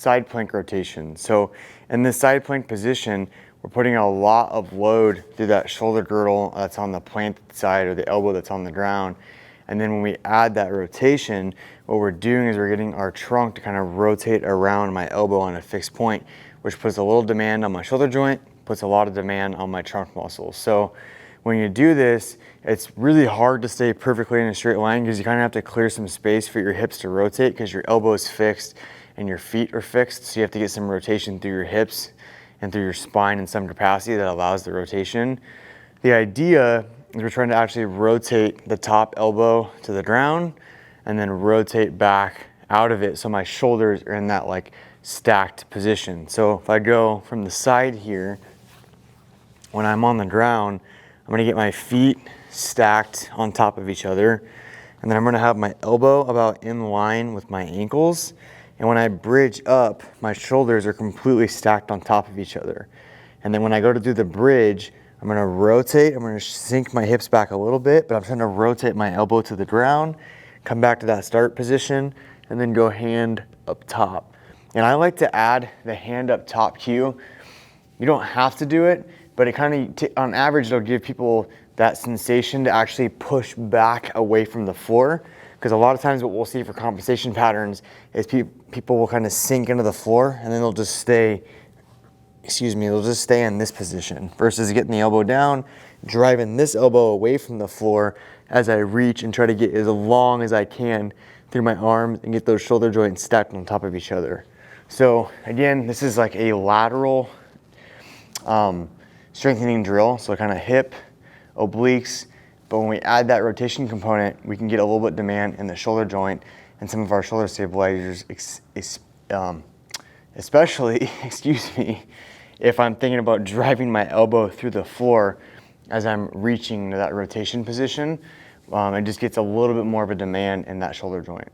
side plank rotation. So in this side plank position, we're putting a lot of load through that shoulder girdle that's on the planted side or the elbow that's on the ground. And then when we add that rotation, what we're doing is we're getting our trunk to kind of rotate around my elbow on a fixed point, which puts a little demand on my shoulder joint, puts a lot of demand on my trunk muscles. So when you do this, it's really hard to stay perfectly in a straight line because you kind of have to clear some space for your hips to rotate because your elbow is fixed and your feet are fixed. So you have to get some rotation through your hips and through your spine in some capacity that allows the rotation. The idea is we're trying to actually rotate the top elbow to the ground and then rotate back out of it so my shoulders are in that like stacked position. So if I go from the side here, when I'm on the ground, I'm gonna get my feet stacked on top of each other, and then I'm gonna have my elbow about in line with my ankles. And when I bridge up, my shoulders are completely stacked on top of each other. And then when I go to do the bridge, I'm gonna rotate, I'm gonna sink my hips back a little bit, but I'm trying to rotate my elbow to the ground, come back to that start position, and then go hand up top. And I like to add the hand up top cue. You don't have to do it, but it kind of, on average, it'll give people that sensation to actually push back away from the floor. Because a lot of times what we'll see for compensation patterns is people will kind of sink into the floor and then they'll just stay, they'll just stay in this position versus getting the elbow down, driving this elbow away from the floor as I reach and try to get as long as I can through my arms and get those shoulder joints stacked on top of each other. So again, this is like a lateral strengthening drill, so kind of hip, obliques, but when we add that rotation component, we can get a little bit demand in the shoulder joint and some of our shoulder stabilizers, especially, if I'm thinking about driving my elbow through the floor as I'm reaching to that rotation position, it just gets a little bit more of a demand in that shoulder joint.